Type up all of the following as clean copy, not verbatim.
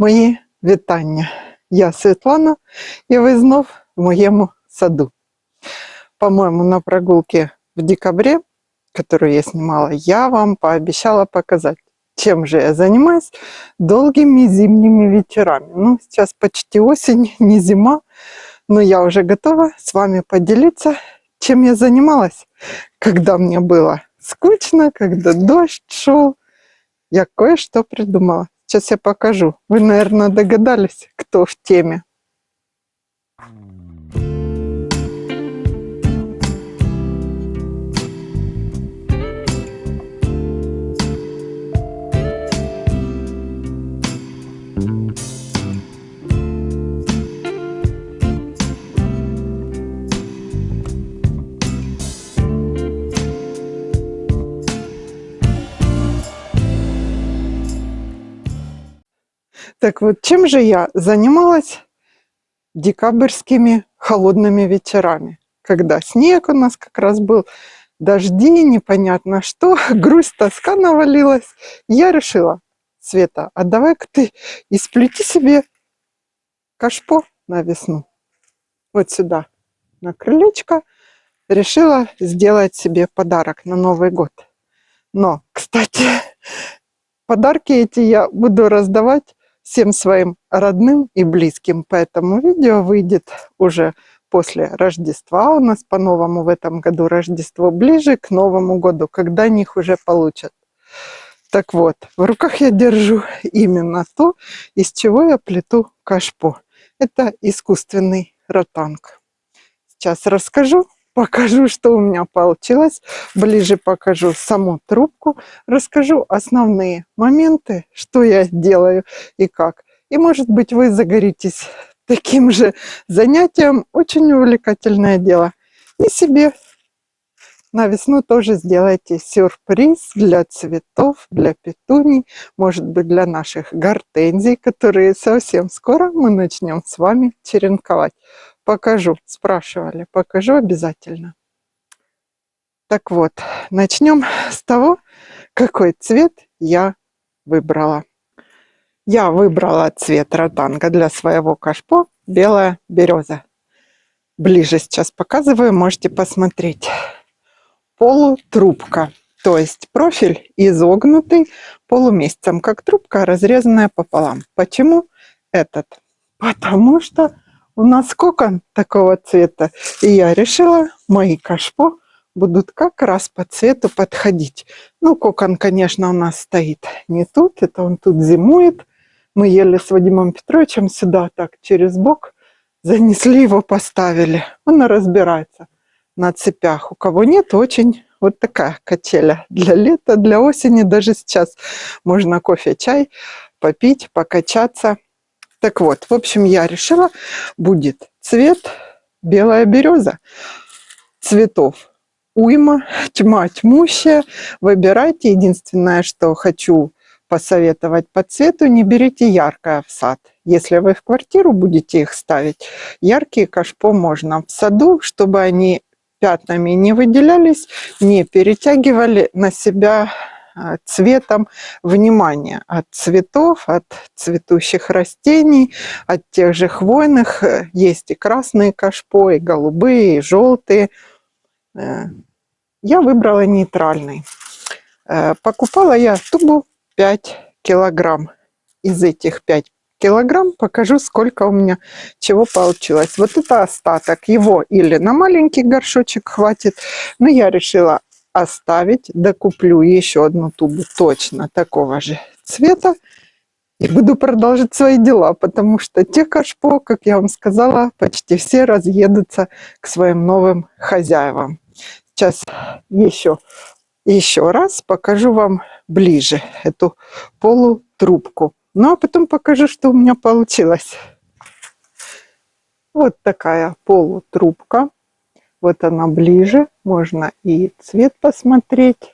Мої вітання. Я Світлана, і ви знов в моєму саду. По-моему, на прогулке в декабре, которую я снимала, я вам пообещала показать, чем же я занимаюсь долгими зимними вечерами. Ну, сейчас почти осень, не зима, но я уже готова с вами поделиться, чем я занималась, когда мне было скучно, когда дождь шел. Я кое-что придумала. Сейчас я покажу. Вы, наверное, догадались, кто в теме. Так вот, чем же я занималась декабрьскими холодными вечерами, когда снег у нас как раз был, дожди, непонятно что, грусть, тоска навалилась. Я решила: Света, а давай-ка ты и сплети себе кашпо на весну. Вот сюда, на крылечко. Решила сделать себе подарок на Новый год. Но, кстати, подарки эти я буду раздавать всем своим родным и близким, поэтому видео выйдет уже после Рождества. У нас по-новому в этом году Рождество ближе к Новому году, когда них уже получат. Так вот, в руках я держу именно то, из чего я плету кашпо. Это искусственный ротанг. Сейчас расскажу, покажу, что у меня получилось, ближе покажу саму трубку, расскажу основные моменты, что я делаю и как. И, может быть, вы загоритесь таким же занятием, очень увлекательное дело. И себе на весну тоже сделайте сюрприз для цветов, для петуний, может быть, для наших гортензий, которые совсем скоро мы начнем с вами черенковать. Покажу, спрашивали, покажу обязательно. Так вот, начнем с того, какой цвет я выбрала. Я выбрала цвет ротанга для своего кашпо белая береза. Ближе сейчас показываю, можете посмотреть. Полутрубка, то есть профиль изогнутый полумесяцем, как трубка, разрезанная пополам. Почему этот? Потому что у нас кокон такого цвета, и я решила, мои кашпо будут как раз по цвету подходить. Ну, кокон, конечно, у нас стоит не тут, это он тут зимует. Мы еле с Вадимом Петровичем сюда так через бок занесли его, поставили. Он разбирается на цепях. У кого нет, очень вот такая качеля для лета, для осени. Даже сейчас можно кофе, чай попить, покачаться. Так вот, в общем, я решила, будет цвет белая береза. Цветов уйма, тьма тьмущая. Выбирайте. Единственное, что хочу посоветовать по цвету, не берите яркое в сад. Если вы в квартиру будете их ставить, яркие кашпо можно в саду, чтобы они пятнами не выделялись, не перетягивали на себя цветом внимание от цветов, от цветущих растений, от тех же хвойных. Есть и красные кашпо, и голубые, и желтые. Я выбрала нейтральный. Покупала я тубу 5 килограмм. Из этих 5 килограмм покажу, сколько у меня чего получилось. Вот это остаток. Его или на маленький горшочек хватит, но я решила оставить, докуплю еще одну тубу точно такого же цвета и буду продолжить свои дела, потому что те кашпо, как я вам сказала, почти все разъедутся к своим новым хозяевам. Сейчас еще раз покажу вам ближе эту полутрубку. Ну, а потом покажу, что у меня получилось. Вот такая полутрубка. Вот она ближе. Можно и цвет посмотреть,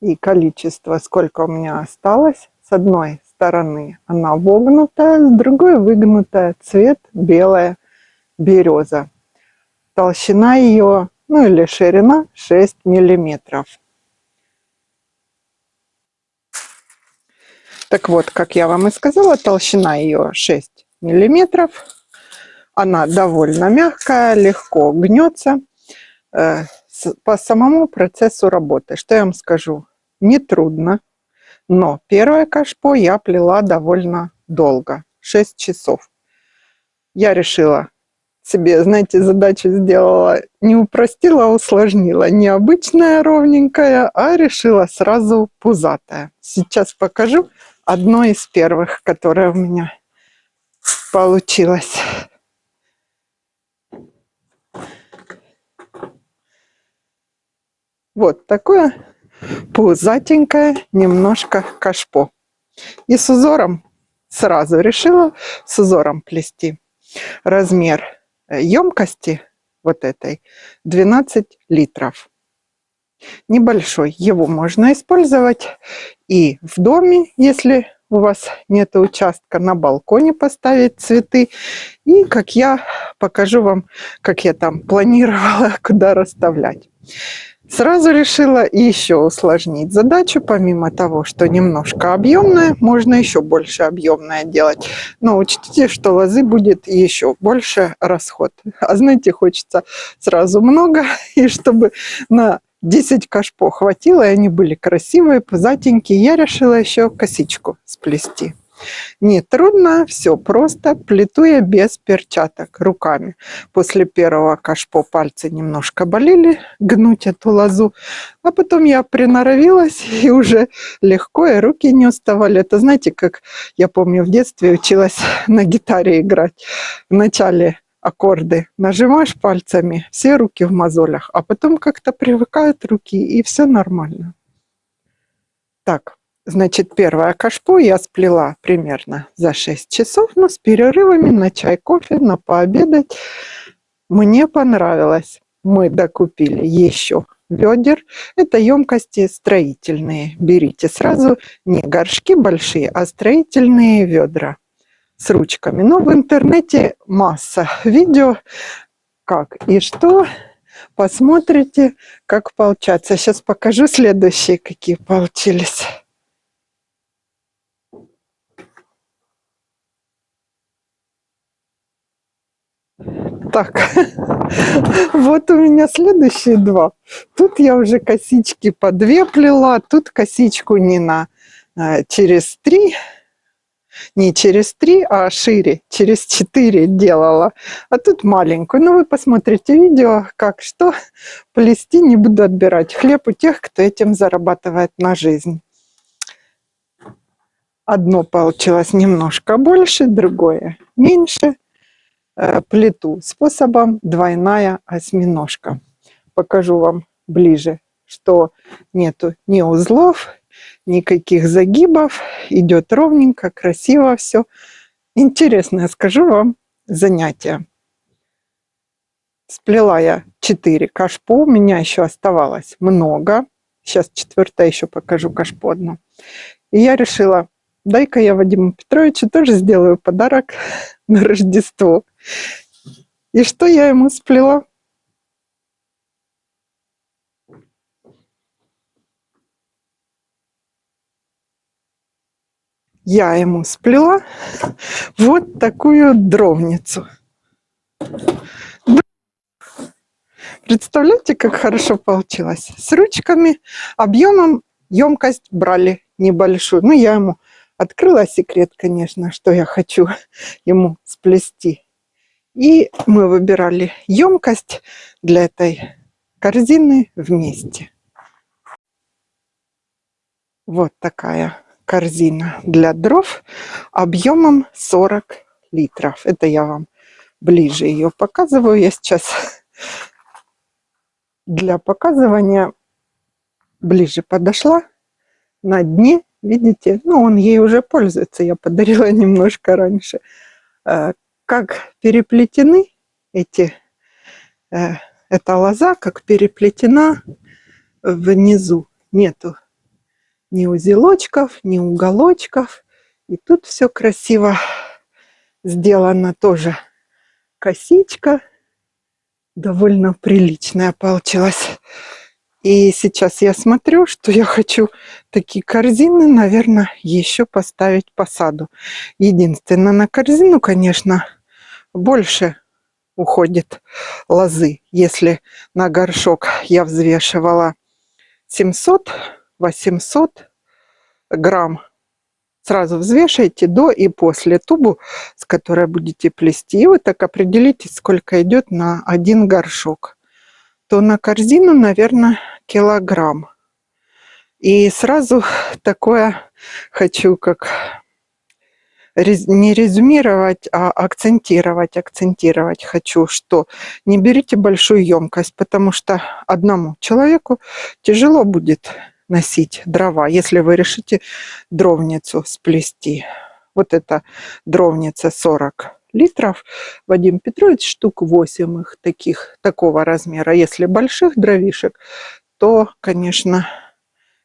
и количество, сколько у меня осталось. С одной стороны она вогнутая, с другой выгнутая. Цвет белая береза. Толщина ее, ну или ширина 6 миллиметров. Так вот, как я вам и сказала, толщина ее 6 миллиметров. Она довольно мягкая, легко гнется. По самому процессу работы, что я вам скажу, нетрудно. Но первое кашпо я плела довольно долго, 6 часов. Я решила себе, знаете, задачу сделала, не упростила, а усложнила. Не обычная ровненькая, а решила сразу пузатая. Сейчас покажу одно из первых, которое у меня получилось. Вот такое пузатенькое немножко кашпо. И с узором сразу решила с узором плести. Размер емкости вот этой 12 литров. Небольшой. Его можно использовать и в доме, если у вас нет участка, на балконе поставить цветы. И как я покажу вам, как я там планировала, куда расставлять. Сразу решила еще усложнить задачу, помимо того, что немножко объемная, можно еще больше объемная делать. Но учтите, что лозы будет еще больше расход. А знаете, хочется сразу много, и чтобы на 10 кашпо хватило, и они были красивые, пузатенькие, я решила еще косичку сплести. Не трудно, все просто, плету я без перчаток, руками. После первого кашпо пальцы немножко болели гнуть эту лозу, а потом я приноровилась, и уже легко, и руки не уставали. Это знаете, как я помню в детстве училась на гитаре играть. Вначале аккорды нажимаешь пальцами, все руки в мозолях, а потом как-то привыкают руки, и все нормально. Так. Значит, первое кашпо я сплела примерно за 6 часов, но с перерывами на чай, кофе, на пообедать. Мне понравилось. Мы докупили еще ведер. Это емкости строительные. Берите сразу не горшки большие, а строительные ведра с ручками. Но в интернете масса видео, как и что. Посмотрите, как получается. Сейчас покажу следующие, какие получились. Так, вот у меня следующие два. Тут я уже косички по 2 плела, тут косичку не на через 3, не через 3, а шире, через 4 делала. А тут маленькую. Ну, вы посмотрите видео, как что плести, не буду отбирать хлеб у тех, кто этим зарабатывает на жизнь. Одно получилось немножко больше, другое меньше. Плету способом двойная осьминожка. Покажу вам ближе, что нету ни узлов, никаких загибов, идет ровненько, красиво все. Интересное, скажу вам, занятие. Сплела я 4 кашпо, у меня еще оставалось много. Сейчас 4-е еще покажу кашпо одно. И я решила, дай-ка я Вадиму Петровичу тоже сделаю подарок на Рождество. И что я ему сплела? Я ему сплела вот такую дровницу. Представляете, как хорошо получилось? С ручками, объемом емкость брали небольшую. Ну, я ему открыла секрет, конечно, что я хочу ему сплести. И мы выбирали емкость для этой корзины вместе. Вот такая корзина для дров объемом 40 литров. Это я вам ближе ее показываю. Я сейчас для показывания ближе подошла. На дне, видите, ну он ей уже пользуется, я подарила немножко раньше. Как переплетены эта лоза, как переплетена внизу. Нету ни узелочков, ни уголочков. И тут все красиво сделано тоже. Косичка довольно приличная получилась. И сейчас я смотрю, что я хочу такие корзины, наверное, еще поставить по саду. Единственное, на корзину, конечно, больше уходит лозы. Если на горшок я взвешивала 700-800 грамм, сразу взвешивайте до и после тубу, с которой будете плести. И вы так определите, сколько идет на один горшок. То на корзину, наверное, килограмм. И сразу такое хочу, как не резюмировать, а акцентировать. Акцентировать хочу, что не берите большую емкость, потому что одному человеку тяжело будет носить дрова, если вы решите дровницу сплести. Вот эта дровница 40 литров. Вадим Петрович штук 8 их такого размера. Если больших дровишек, то, конечно,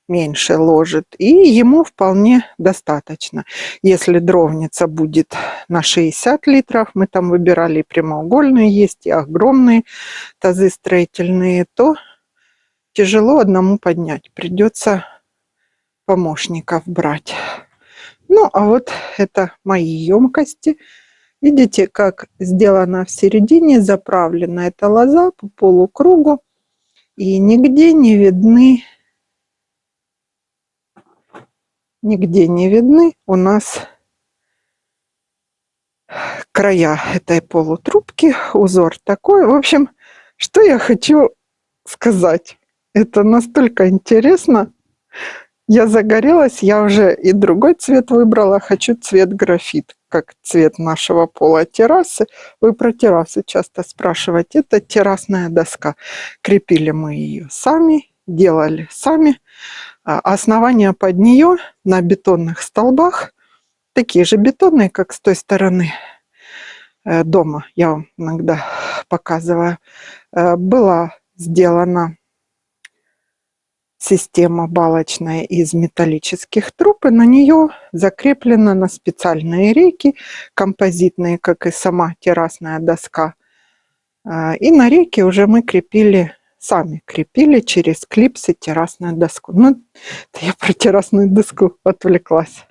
меньше ложит, и ему вполне достаточно. Если дровница будет на 60 литров, мы там выбирали прямоугольные, есть и огромные тазы строительные, то тяжело одному поднять, придется помощников брать. Ну, а вот это мои емкости. Видите, как сделано в середине, заправлена эта лоза по полукругу, и нигде не видны у нас края этой полутрубки, узор такой. В общем, что я хочу сказать. Это настолько интересно. Я загорелась, я уже и другой цвет выбрала. Хочу цвет графит, как цвет нашего пола террасы. Вы про террасу часто спрашиваете. Это террасная доска. Крепили мы ее сами, делали сами. Основания под нее на бетонных столбах, такие же бетонные, как с той стороны дома, я вам иногда показываю, была сделана система балочная из металлических труб, и на нее закреплено на специальные рейки, композитные, как и сама террасная доска. И на рейке уже мы сами крепили через клипсы террасную доску. Ну, я про террасную доску отвлеклась.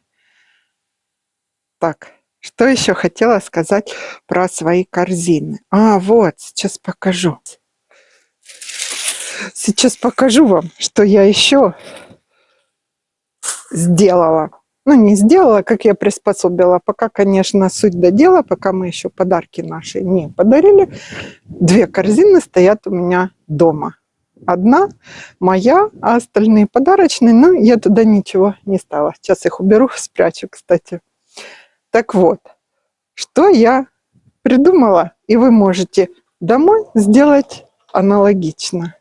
Так, что еще хотела сказать про свои корзины? Вот, сейчас покажу. Сейчас покажу вам, что я еще сделала. Ну, не сделала, как я приспособила. Пока, конечно, суть до дела, пока мы еще подарки наши не подарили. 2 корзины стоят у меня дома. Одна моя, а остальные подарочные. Но я туда ничего не стала. Сейчас их уберу, спрячу, кстати. Так вот, что я придумала, и вы можете домой сделать аналогично.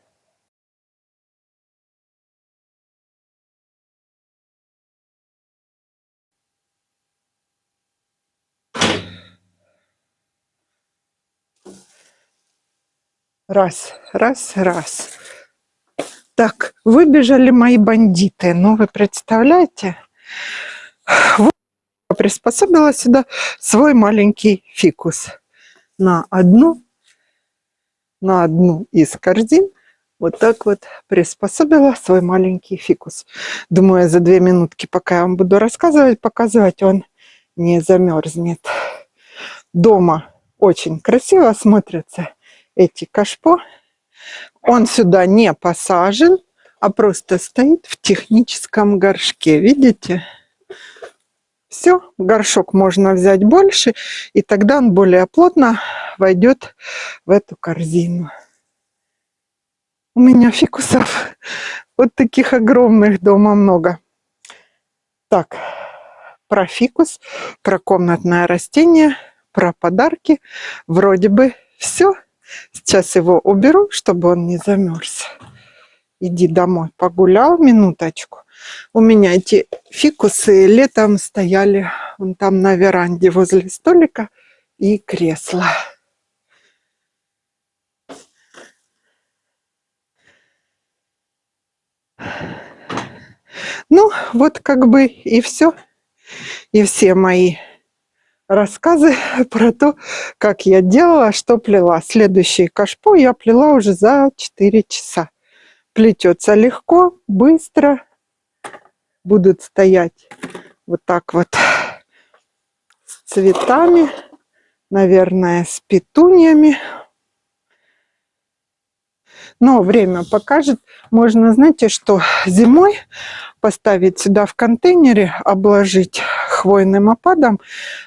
Раз, раз, раз. Так, выбежали мои бандиты. Ну, вы представляете? Вот я приспособила сюда свой маленький фикус. На одну из корзин вот так вот приспособила свой маленький фикус. Думаю, за 2 минутки, пока я вам буду рассказывать, показывать, он не замерзнет. Дома очень красиво смотрятся эти кашпо. Он сюда не посажен, а просто стоит в техническом горшке. Видите? Все, горшок можно взять больше, и тогда он более плотно войдет в эту корзину. У меня фикусов вот таких огромных дома много. Так, про фикус, про комнатное растение, про подарки. Вроде бы все. Сейчас его уберу, чтобы он не замерз. Иди домой, погулял минуточку. У меня эти фикусы летом стояли вон там на веранде возле столика и кресла. Ну, вот как бы и все. И все мои рассказы про то, как я делала, что плела. Следующий кашпо я плела уже за 4 часа. плетется легко, быстро. Будут стоять вот так вот с цветами, наверное, с петуньями. Но время покажет. Можно, знаете, что зимой поставить сюда в контейнере, обложить хвойным опадом.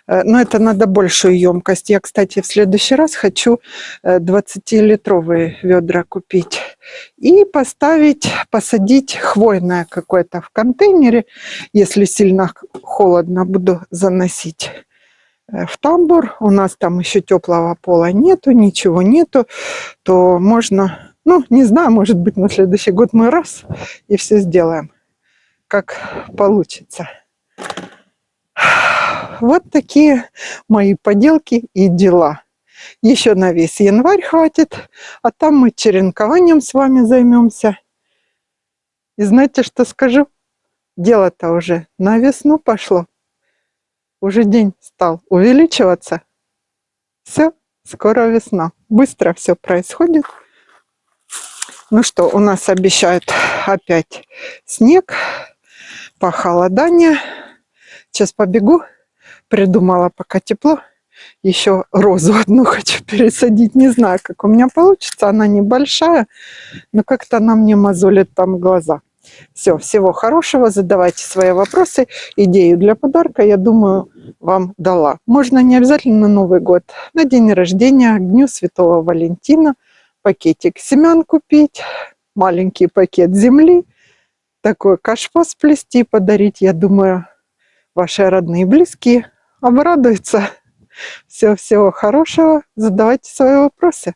Но это надо большую емкость. Я, кстати, в следующий раз хочу 20-литровые ведра купить. И поставить, посадить хвойное какое-то в контейнере. Если сильно холодно, буду заносить в тамбур. У нас там еще теплого пола нету, ничего нету. То можно, ну, не знаю, может быть, на следующий год мы раз и все сделаем, как получится. Вот такие мои поделки и дела. Еще на весь январь хватит, а там мы черенкованием с вами займемся. И знаете, что скажу? Дело-то уже на весну пошло. Уже день стал увеличиваться. Все, скоро весна. Быстро все происходит. Ну что, у нас обещают опять снег, похолодание. Сейчас побегу. Придумала, пока тепло. Еще розу одну хочу пересадить. Не знаю, как у меня получится. Она небольшая, но как-то она мне мозолит там глаза. Все, всего хорошего. Задавайте свои вопросы. Идею для подарка, я думаю, вам дала. Можно не обязательно на Новый год. На день рождения, к Дню Святого Валентина. Пакетик семян купить. Маленький пакет земли. Такой кашпо сплести, подарить. Я думаю, ваши родные и близкие обрадуются. Всего хорошего. Задавайте свои вопросы.